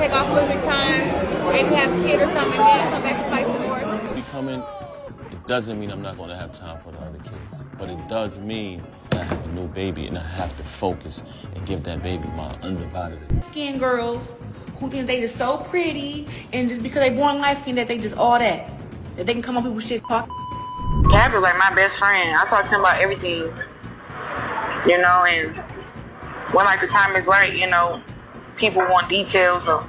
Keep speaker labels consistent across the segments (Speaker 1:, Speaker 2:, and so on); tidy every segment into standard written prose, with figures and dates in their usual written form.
Speaker 1: take off a little bit of time, maybe have a kid or something, and then come back and fight some more.
Speaker 2: Becoming, it doesn't mean I'm not going to have time for the other kids, but it does mean that I have a new baby and I have to focus and give that baby my undivided attention.
Speaker 3: Skin girls who think they just so pretty and just because they born light skin that they just all that they can come on people's shit talk.
Speaker 4: Gabby's like my best friend. I talk to him about everything, you know, and when like the time is right, you know, people want details of.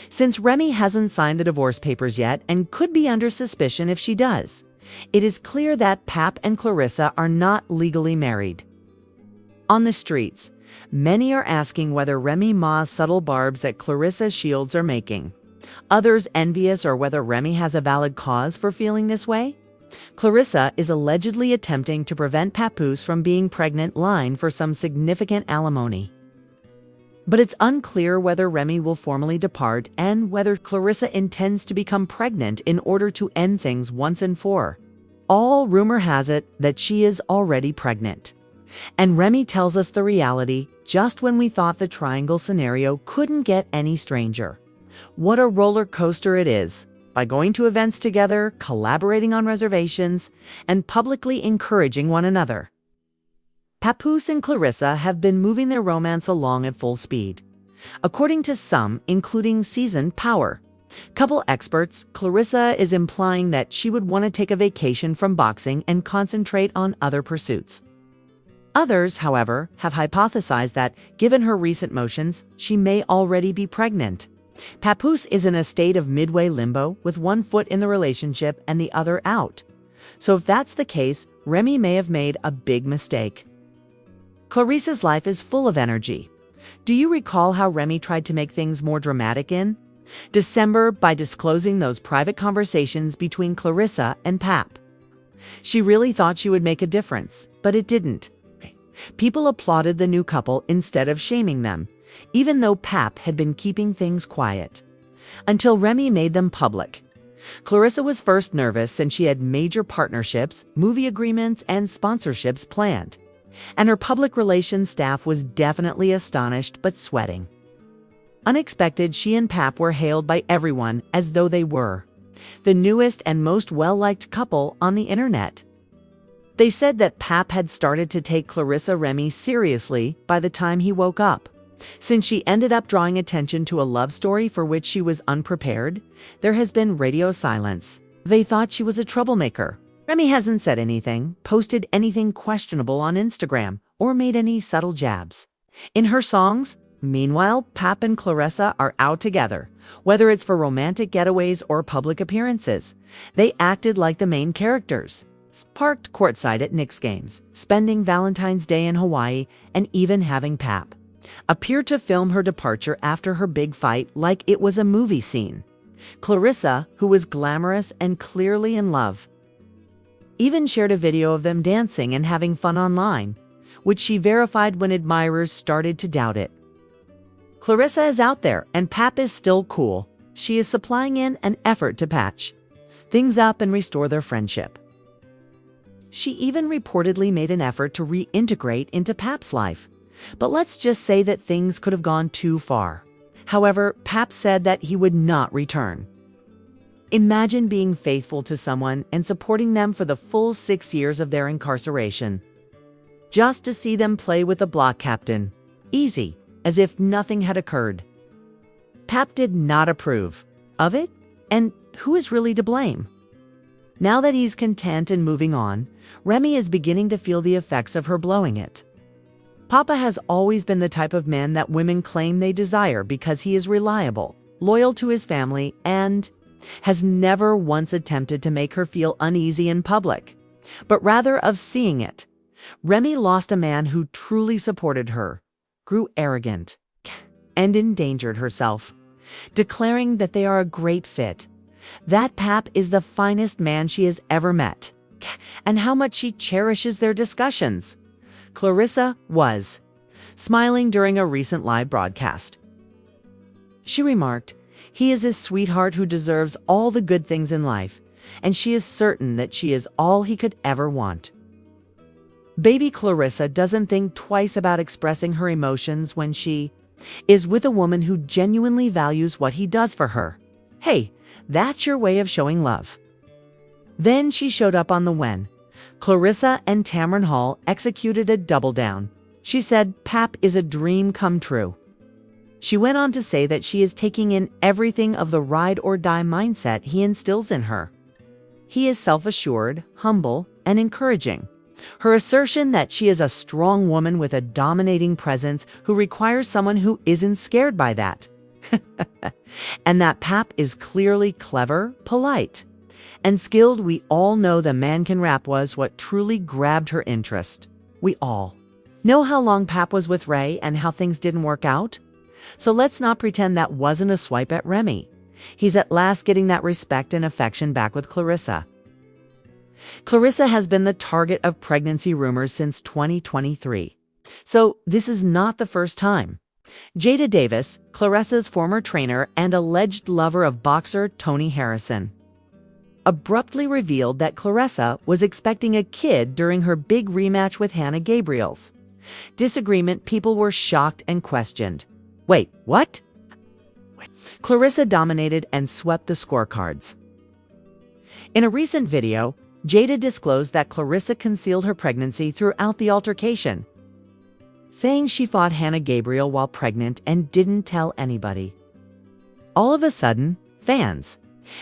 Speaker 5: Since Remy hasn't signed the divorce papers yet and could be under suspicion if she does, it is clear that Pap and Claressa are not legally married. On the streets, many are asking whether Remy ma's subtle barbs that Claressa's shields are making. Others envious or whether Remy has a valid cause for feeling this way. Claressa is allegedly attempting to prevent Papoose from being pregnant line for some significant alimony. But it's unclear whether Remy will formally depart and whether Claressa intends to become pregnant in order to end things once and for all. Rumor has it that she is already pregnant. And Remy tells us the reality just when we thought the triangle scenario couldn't get any stranger. What a roller coaster it is, by going to events together, collaborating on reservations, and publicly encouraging one another. Papoose and Claressa have been moving their romance along at full speed. According to some, including seasoned Power couple experts, Claressa is implying that she would want to take a vacation from boxing and concentrate on other pursuits. Others, however, have hypothesized that, given her recent motions, she may already be pregnant. Papoose is in a state of midway limbo, with one foot in the relationship and the other out. So if that's the case, Remy may have made a big mistake. Clarissa's life is full of energy. Do you recall how Remy tried to make things more dramatic in December by disclosing those private conversations between Claressa and Pap? She really thought she would make a difference, but it didn't. People applauded the new couple instead of shaming them, even though Pap had been keeping things quiet. Until Remy made them public. Claressa was first nervous since she had major partnerships, movie agreements, and sponsorships planned. And her public relations staff was definitely astonished but sweating. Unexpected, she and Pap were hailed by everyone as though they were the newest and most well-liked couple on the internet. They said that Pap had started to take Claressa Remy seriously by the time he woke up. Since she ended up drawing attention to a love story for which she was unprepared, there has been radio silence. They thought she was a troublemaker. Remy hasn't said anything, posted anything questionable on Instagram, or made any subtle jabs. In her songs, meanwhile, Pap and Claressa are out together, whether it's for romantic getaways or public appearances. They acted like the main characters. Parked courtside at Knicks games, spending Valentine's Day in Hawaii, and even having Pap appear to film her departure after her big fight like it was a movie scene. Claressa, who was glamorous and clearly in love, even shared a video of them dancing and having fun online, which she verified when admirers started to doubt it. Claressa is out there, and Pap is still cool. She is supplying in an effort to patch things up and restore their friendship. She even reportedly made an effort to reintegrate into Pap's life. But let's just say that things could have gone too far. However, Pap said that he would not return. Imagine being faithful to someone and supporting them for the full 6 years of their incarceration, just to see them play with the block captain. Easy, as if nothing had occurred. Pap did not approve of it, and who is really to blame? Now that he's content and moving on, Remy is beginning to feel the effects of her blowing it. Papa has always been the type of man that women claim they desire because he is reliable, loyal to his family, and has never once attempted to make her feel uneasy in public, but rather of seeing it. Remy lost a man who truly supported her, grew arrogant, and endangered herself, declaring that they are a great fit. That Pap is the finest man she has ever met, and how much she cherishes their discussions. Claressa was smiling during a recent live broadcast. She remarked, "He is his sweetheart who deserves all the good things in life, and she is certain that she is all he could ever want." Baby Claressa doesn't think twice about expressing her emotions when she is with a woman who genuinely values what he does for her. Hey, that's your way of showing love. Then she showed up on the when. Claressa and Tamron Hall executed a double down. She said Pap is a dream come true. She went on to say that she is taking in everything of the ride or die mindset he instills in her. He is self-assured, humble, and encouraging. Her assertion that she is a strong woman with a dominating presence who requires someone who isn't scared by that. And that Pap is clearly clever, polite, and skilled. We all know the man can rap was what truly grabbed her interest. We all know how long Pap was with Ray and how things didn't work out. So let's not pretend that wasn't a swipe at Remy. He's at last getting that respect and affection back with Claressa. Claressa has been the target of pregnancy rumors since 2023. So this is not the first time. Jada Davis, Claressa's former trainer and alleged lover of boxer Tony Harrison, abruptly revealed that Claressa was expecting a kid during her big rematch with Hannah Gabriel's. Disagreement, people were shocked and questioned. Wait, what? Claressa dominated and swept the scorecards. In a recent video, Jada disclosed that Claressa concealed her pregnancy throughout the altercation, saying she fought Hannah Gabriel while pregnant and didn't tell anybody. All of a sudden, fans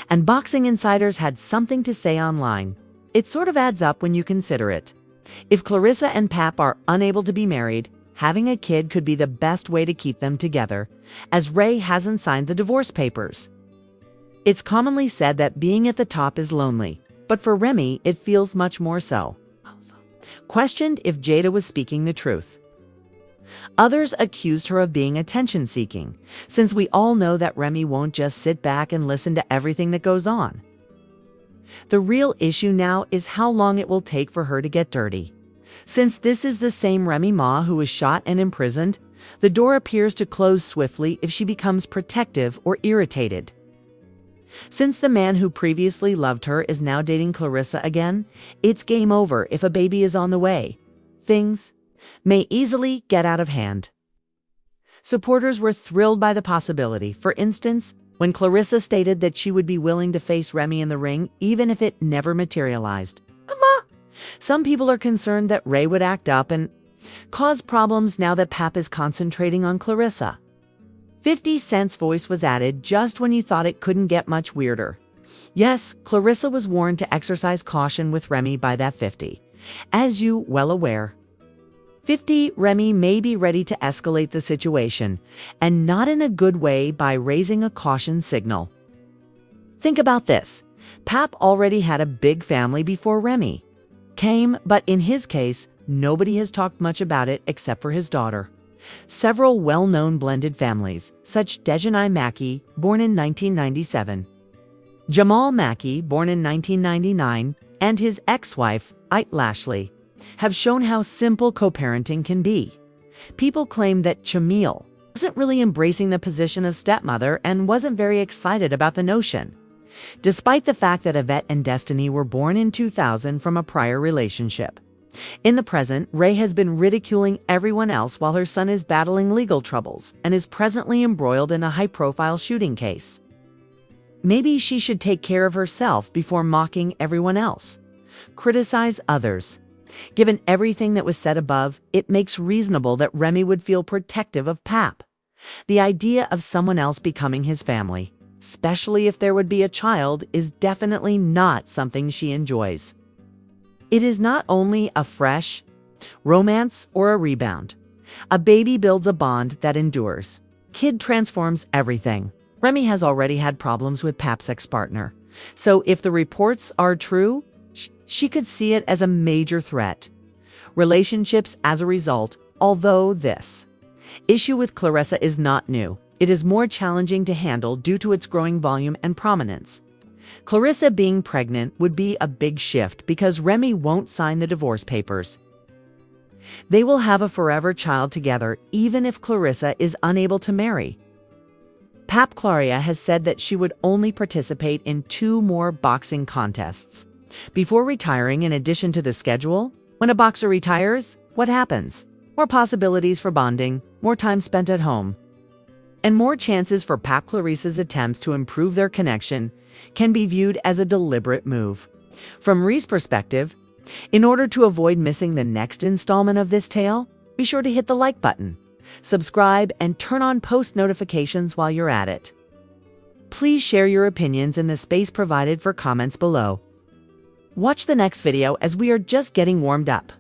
Speaker 5: and boxing insiders had something to say online. It sort of adds up when you consider it. If Claressa and Pap are unable to be married, having a kid could be the best way to keep them together, as Ray hasn't signed the divorce papers. It's commonly said that being at the top is lonely, but for Remy, it feels much more so. Questioned if Jada was speaking the truth. Others accused her of being attention-seeking, since we all know that Remy won't just sit back and listen to everything that goes on. The real issue now is how long it will take for her to get dirty. Since this is the same Remy Ma who was shot and imprisoned, the door appears to close swiftly if she becomes protective or irritated. Since the man who previously loved her is now dating Claressa again, it's game over if a baby is on the way. Things may easily get out of hand. Supporters were thrilled by the possibility. For instance, when Claressa stated that she would be willing to face Remy in the ring even if it never materialized. Some people are concerned that Ray would act up and cause problems now that Pap is concentrating on Claressa. 50 Cent's voice was added just when you thought it couldn't get much weirder. Yes, Claressa was warned to exercise caution with Remy by that 50. As you well aware, 50 Remy may be ready to escalate the situation, and not in a good way by raising a caution signal. Think about this. Pap already had a big family before Remy came, but in his case, nobody has talked much about it except for his daughter. Several well-known blended families, such Dejanai Mackey, born in 1997, Jamal Mackey, born in 1999, and his ex-wife, Ite Lashley, have shown how simple co-parenting can be. People claim that Chamil wasn't really embracing the position of stepmother and wasn't very excited about the notion, despite the fact that Yvette and Destiny were born in 2000 from a prior relationship. In the present, Ray has been ridiculing everyone else while her son is battling legal troubles and is presently embroiled in a high-profile shooting case. Maybe she should take care of herself before mocking everyone else. Criticize others. Given everything that was said above, it makes reasonable that Remy would feel protective of Pap. The idea of someone else becoming his family, especially if there would be a child, is definitely not something she enjoys. It is not only a fresh romance or a rebound. A baby builds a bond that endures. Kid transforms everything. Remy has already had problems with Pap's ex-partner. So if the reports are true, she could see it as a major threat. Relationships as a result, although this issue with Claressa is not new, it is more challenging to handle due to its growing volume and prominence. Claressa being pregnant would be a big shift because Remy won't sign the divorce papers. They will have a forever child together even if Claressa is unable to marry. Pap Claria has said that she would only participate in 2 more boxing contests before retiring. In addition to the schedule, when a boxer retires, what happens? More possibilities for bonding, more time spent at home. and more chances for Pap Clarissa's attempts to improve their connection can be viewed as a deliberate move. From Ree's perspective, in order to avoid missing the next installment of this tale, be sure to hit the like button, subscribe, and turn on post notifications while you're at it. Please share your opinions in the space provided for comments below. Watch the next video as we are just getting warmed up.